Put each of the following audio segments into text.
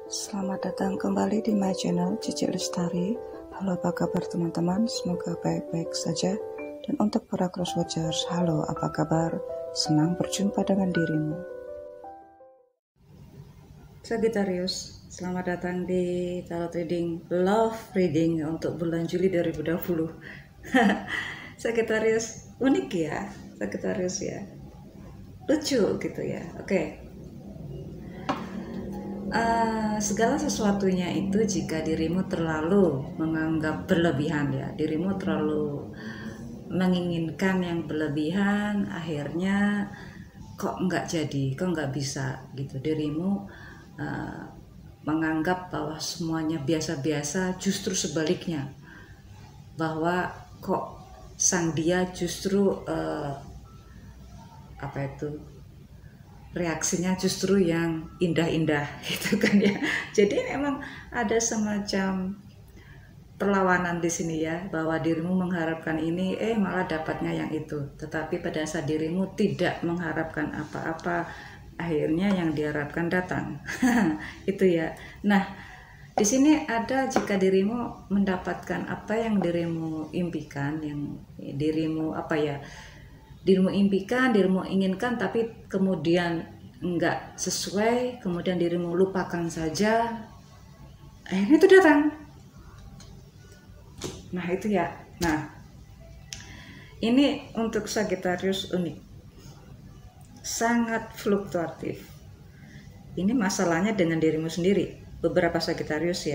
Selamat datang kembali di my channel Cici Lestari. Halo, apa kabar teman-teman? Semoga baik-baik saja. Dan untuk para crosswatchers, halo, apa kabar? Senang berjumpa dengan dirimu. Sagittarius, selamat datang di tarot reading Love Reading untuk bulan Juli 2020. Sagittarius, unik ya, Sagittarius ya, lucu gitu ya. Oke. Segala sesuatunya itu jika dirimu terlalu menganggap berlebihan ya, dirimu terlalu menginginkan yang berlebihan, akhirnya kok nggak jadi, kok nggak bisa gitu. Dirimu menganggap bahwa semuanya biasa-biasa, justru sebaliknya, bahwa kok sang dia justru reaksinya justru yang indah-indah gitu kan ya. Jadi memang ada semacam perlawanan di sini ya, bahwa dirimu mengharapkan ini malah dapatnya yang itu. Tetapi pada saat dirimu tidak mengharapkan apa-apa, akhirnya yang diharapkan datang. Itu ya. Nah, di sini ada jika dirimu mendapatkan apa yang dirimu impikan, yang dirimu dirimu impikan, dirimu inginkan, tapi kemudian enggak sesuai, kemudian dirimu lupakan saja, akhirnya itu datang. Nah itu ya. Nah, ini untuk Sagittarius unik, sangat fluktuatif. Ini masalahnya dengan dirimu sendiri. Beberapa Sagittarius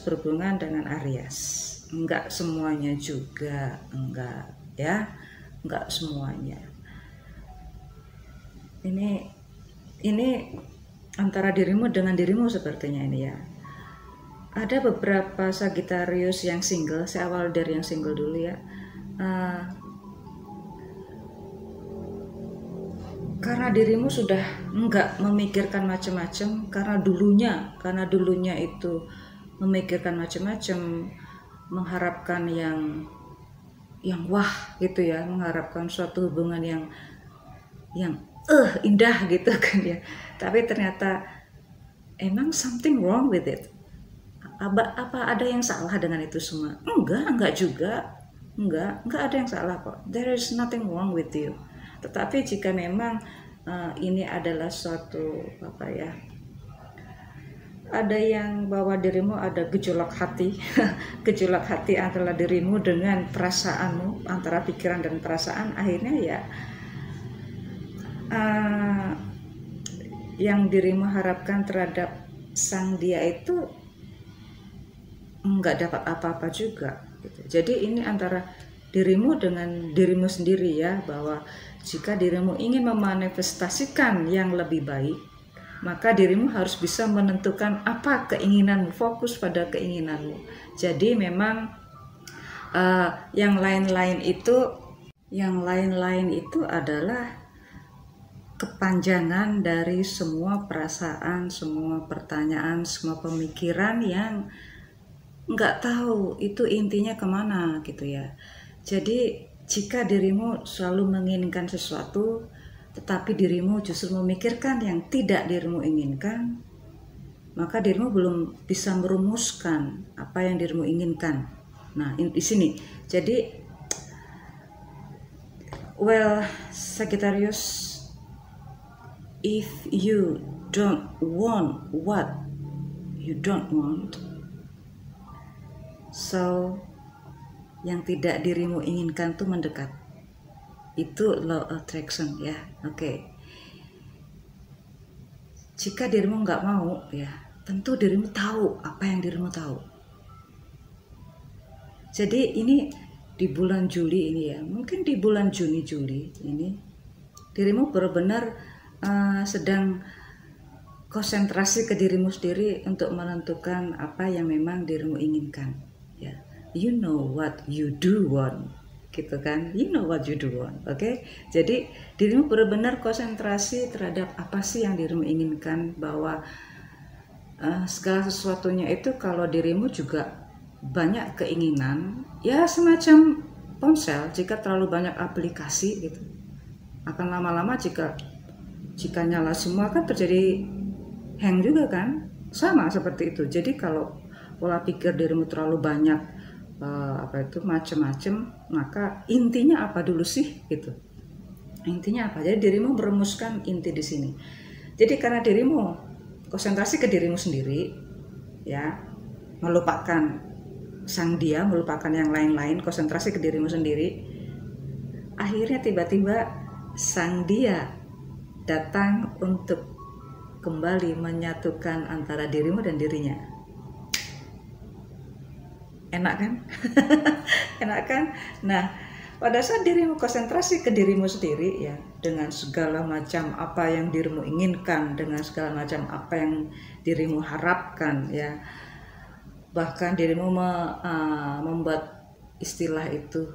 berhubungan dengan Aries. Enggak semuanya juga, enggak semuanya. Ini antara dirimu dengan dirimu sepertinya ini ya. Ada beberapa Sagittarius yang single. Saya awal dari yang single dulu ya. Karena dirimu sudah enggak memikirkan macam-macam, karena dulunya itu memikirkan macam-macam, mengharapkan yang wah gitu ya, mengharapkan suatu hubungan yang indah gitu kan ya. Tapi ternyata emang something wrong with it. Apa ada yang salah dengan itu semua? Enggak juga. Enggak ada yang salah kok. There is nothing wrong with you. Tetapi jika memang ini adalah suatu ada yang bawa dirimu ada gejolak hati. Gejolak hati antara dirimu dengan perasaanmu, antara pikiran dan perasaan, akhirnya ya yang dirimu harapkan terhadap sang dia itu nggak dapat apa-apa juga gitu. Jadi ini antara dirimu dengan dirimu sendiri ya, bahwa jika dirimu ingin memanifestasikan yang lebih baik, maka dirimu harus bisa menentukan apa keinginanmu, fokus pada keinginanmu. Jadi memang yang lain-lain itu adalah kepanjangan dari semua perasaan, semua pertanyaan, semua pemikiran yang nggak tahu itu intinya kemana gitu ya. Jadi jika dirimu selalu menginginkan sesuatu, tetapi dirimu justru memikirkan yang tidak dirimu inginkan, maka dirimu belum bisa merumuskan apa yang dirimu inginkan. Nah, di sini. Jadi, Sagittarius, if you don't want what you don't want, so yang tidak dirimu inginkan tuh mendekat. Itu law attraction ya. Oke. Jika dirimu nggak mau ya, tentu dirimu tahu apa yang dirimu tahu. Jadi ini di bulan Juli ini ya, mungkin di bulan Juni-Juli ini dirimu benar-benar sedang konsentrasi ke dirimu sendiri untuk menentukan apa yang memang dirimu inginkan ya. You know what you do want gitu kan, you know what you do want. Oke. Jadi dirimu benar-benar konsentrasi terhadap apa sih yang dirimu inginkan, bahwa segala sesuatunya itu kalau dirimu juga banyak keinginan ya, semacam ponsel, jika terlalu banyak aplikasi gitu akan lama-lama jika Jika nyala semua kan terjadi hang juga kan, sama seperti itu. Jadi kalau pola pikir dirimu terlalu banyak macam-macam, maka intinya apa dulu sih gitu. Intinya apa? Jadi dirimu merumuskan inti di sini. Jadi karena dirimu konsentrasi ke dirimu sendiri, ya, melupakan sang dia, melupakan yang lain-lain, konsentrasi ke dirimu sendiri, akhirnya tiba-tiba sang dia datang untuk kembali menyatukan antara dirimu dan dirinya. Enak kan? Enak kan? Nah, pada saat dirimu konsentrasi ke dirimu sendiri, ya, dengan segala macam apa yang dirimu inginkan, dengan segala macam apa yang dirimu harapkan, ya, bahkan dirimu membuat istilah itu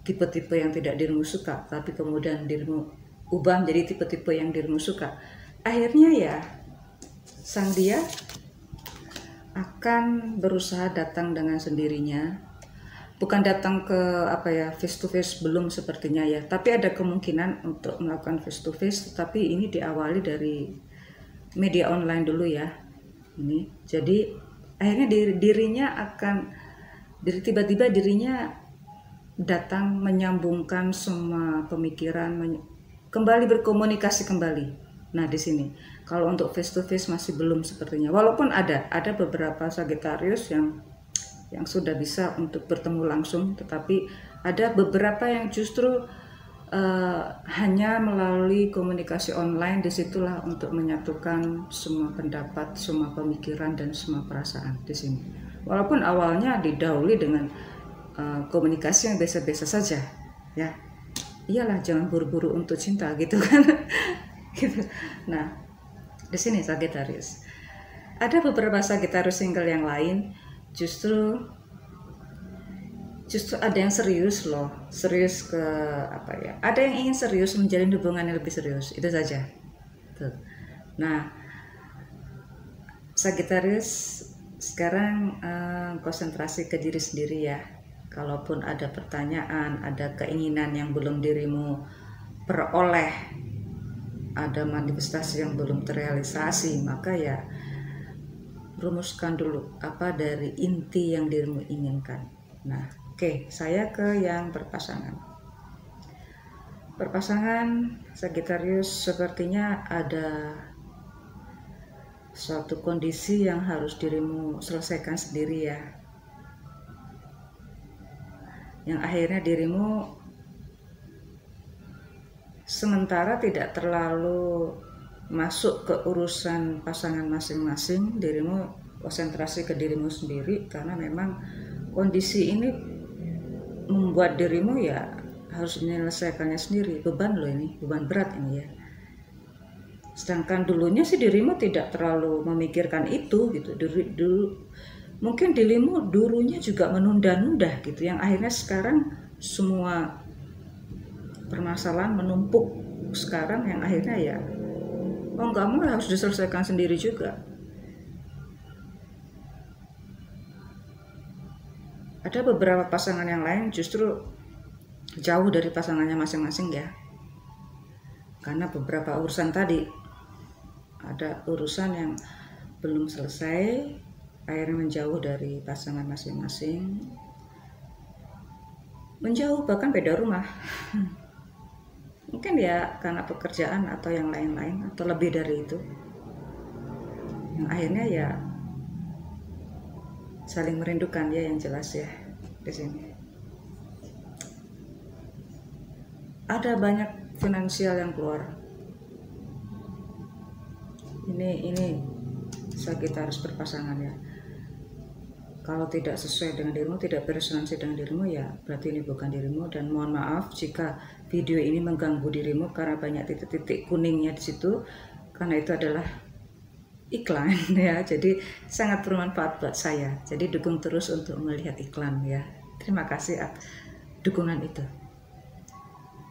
tipe-tipe yang tidak dirimu suka, tapi kemudian dirimu ubah menjadi tipe-tipe yang dirimu suka. Akhirnya ya, sang dia akan berusaha datang dengan sendirinya. Bukan datang ke face to face, belum sepertinya ya, tapi ada kemungkinan untuk melakukan face to face, tetapi ini diawali dari media online dulu ya. Ini jadi akhirnya dirinya akan tiba-tiba dirinya datang menyambungkan semua pemikiran, kembali berkomunikasi kembali. Nah, di sini kalau untuk face to face masih belum sepertinya, walaupun ada beberapa Sagittarius yang sudah bisa untuk bertemu langsung, tetapi ada beberapa yang justru hanya melalui komunikasi online. Disitulah untuk menyatukan semua pendapat, semua pemikiran, dan semua perasaan di sini. Walaupun awalnya didahului dengan komunikasi yang biasa-biasa saja, ya. Iyalah, jangan buru-buru untuk cinta gitu kan. Gitu. Nah, di sini Sagittarius. Ada beberapa Sagittarius single yang lain justru ada yang serius loh, serius ke ada yang ingin serius menjalin hubungan yang lebih serius, itu saja tuh. Nah, Sagittarius sekarang konsentrasi ke diri sendiri ya. Kalaupun ada pertanyaan, ada keinginan yang belum dirimu peroleh, ada manifestasi yang belum terrealisasi, maka ya rumuskan dulu apa dari inti yang dirimu inginkan. Nah, oke, saya ke yang berpasangan. Berpasangan Sagittarius sepertinya ada suatu kondisi yang harus dirimu selesaikan sendiri ya. Yang akhirnya dirimu sementara tidak terlalu masuk ke urusan pasangan masing-masing, dirimu konsentrasi ke dirimu sendiri, karena memang kondisi ini membuat dirimu ya harus menyelesaikannya sendiri. Beban loh ini, beban berat ini ya. Sedangkan dulunya sih dirimu tidak terlalu memikirkan itu gitu. Dulu mungkin dirimu dulunya juga menunda-nunda gitu, yang akhirnya sekarang semua permasalahan menumpuk sekarang, yang akhirnya ya mau nggak mau harus diselesaikan sendiri juga. Ada beberapa pasangan yang lain justru jauh dari pasangannya masing-masing ya, karena beberapa urusan tadi, ada urusan yang belum selesai, akhirnya menjauh dari pasangan masing-masing, menjauh bahkan beda rumah. Mungkin ya karena pekerjaan atau yang lain-lain, atau lebih dari itu, yang akhirnya ya saling merindukan ya, yang jelas ya. Di sini ada banyak finansial yang keluar. Ini Sagittarius berpasangan ya. Kalau tidak sesuai dengan dirimu, tidak beresonansi dengan dirimu, ya berarti ini bukan dirimu. Dan mohon maaf jika video ini mengganggu dirimu karena banyak titik-titik kuningnya di situ, karena itu adalah iklan ya. Jadi sangat bermanfaat buat saya. Jadi dukung terus untuk melihat iklan ya. Terima kasih atas dukungan itu.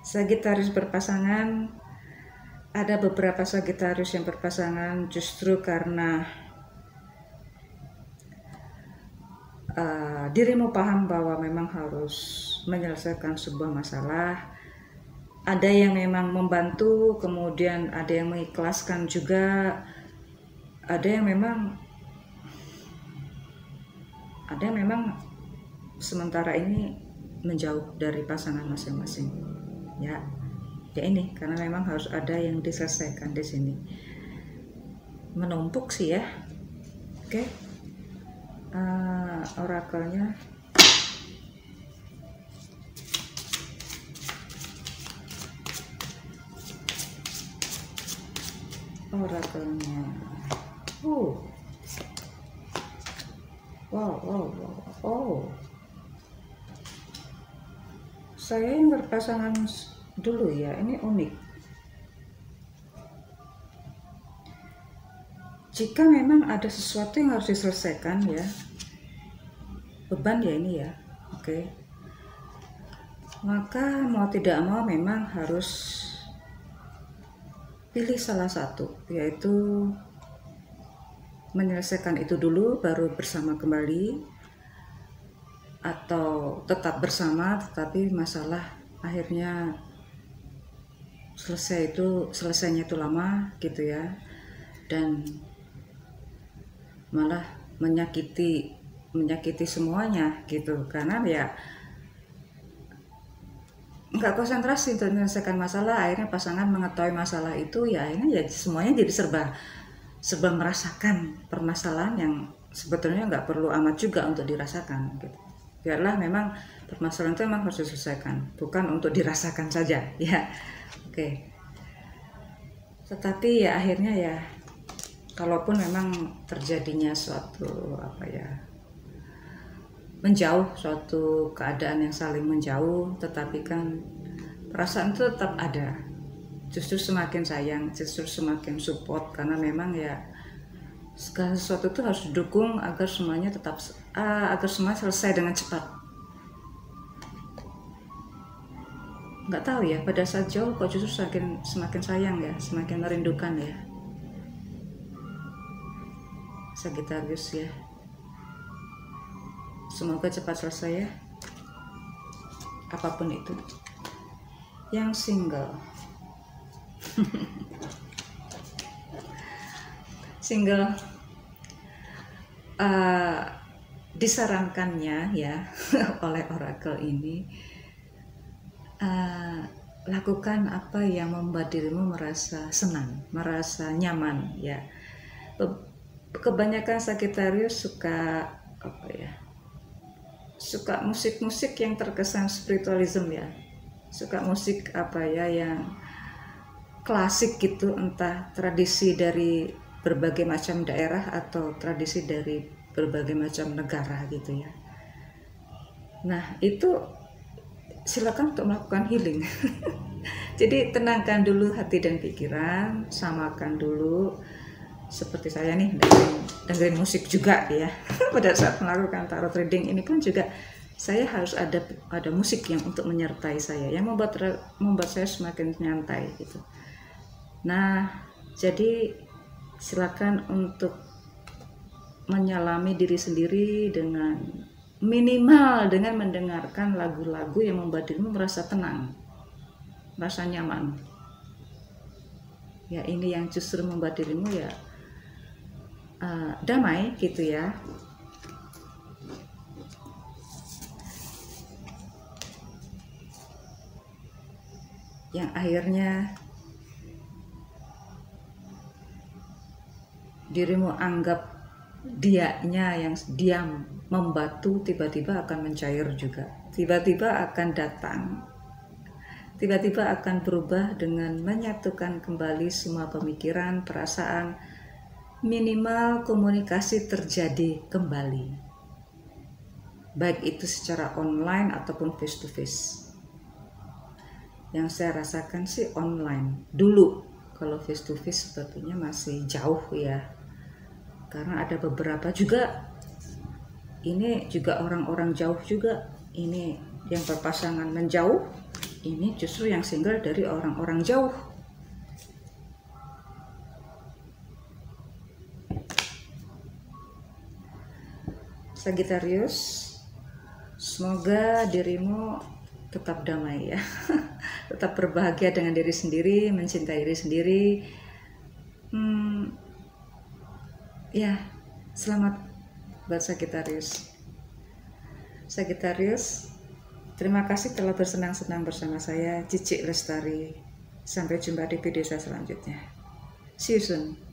Sagittarius berpasangan, ada beberapa Sagittarius yang berpasangan justru karena dirimu paham bahwa memang harus menyelesaikan sebuah masalah, ada yang memang membantu, kemudian ada yang mengikhlaskan juga, ada yang memang sementara ini menjauh dari pasangan masing-masing. Ya ini karena memang harus ada yang diselesaikan di sini. Menumpuk sih ya. Oke. Orakelnya. Orakelnya. Wow. Saya yang berpasangan dulu ya, ini unik. Jika memang ada sesuatu yang harus diselesaikan ya, beban ya ini ya, oke. Maka mau tidak mau memang harus pilih salah satu, yaitu menyelesaikan itu dulu baru bersama kembali, atau tetap bersama tetapi masalah akhirnya selesainya itu lama gitu ya, dan malah menyakiti semuanya gitu, karena ya nggak konsentrasi untuk menyelesaikan masalah. Akhirnya pasangan mengetahui masalah itu ya, akhirnya ya semuanya jadi serba merasakan permasalahan yang sebetulnya nggak perlu amat juga untuk dirasakan gitu. Biarlah memang permasalahan itu memang harus diselesaikan, bukan untuk dirasakan saja ya. Oke. Tetapi ya akhirnya ya, kalaupun memang terjadinya suatu menjauh, suatu keadaan yang saling menjauh, tetapi kan perasaan itu tetap ada. Justru semakin sayang, justru semakin support, karena memang ya segala sesuatu itu harus didukung agar semuanya agar semua selesai dengan cepat. Nggak tahu ya, pada saat jauh kok justru semakin sayang ya, semakin merindukan ya. Sagittarius ya, semoga cepat selesai ya, apapun itu. Yang single disarankannya ya oleh orakel ini, lakukan apa yang membuat dirimu merasa senang, merasa nyaman ya. Kebanyakan Sagittarius suka suka musik-musik yang terkesan spiritualism ya, suka musik yang klasik gitu, entah tradisi dari berbagai macam daerah atau tradisi dari berbagai macam negara gitu ya. Nah itu silakan untuk melakukan healing. Jadi tenangkan dulu hati dan pikiran, samakan dulu. Seperti saya nih dengerin musik juga ya. Pada saat melakukan tarot reading ini pun juga saya harus ada musik yang untuk menyertai saya, yang membuat saya semakin nyantai gitu. Nah, jadi silakan untuk menyalami diri sendiri dengan minimal dengan mendengarkan lagu-lagu yang membuat dirimu merasa tenang, merasa nyaman. Ya ini yang justru membuat dirimu ya damai gitu ya. Yang akhirnya dirimu anggap dianya yang diam membatu tiba-tiba akan mencair juga, tiba-tiba akan datang, tiba-tiba akan berubah dengan menyatukan kembali semua pemikiran, perasaan, minimal komunikasi terjadi kembali, baik itu secara online ataupun face to face. Yang saya rasakan sih online dulu, kalau face to face sepertinya masih jauh ya, karena ada beberapa juga, ini juga orang-orang jauh juga, ini yang berpasangan menjauh, ini justru yang single dari orang-orang jauh. Sagittarius, semoga dirimu tetap damai ya. tetap berbahagia dengan diri sendiri, mencintai diri sendiri. Ya, selamat buat Sagittarius. Sagittarius, terima kasih telah bersenang-senang bersama saya, Cici Lestari. Sampai jumpa di video saya selanjutnya. See you soon.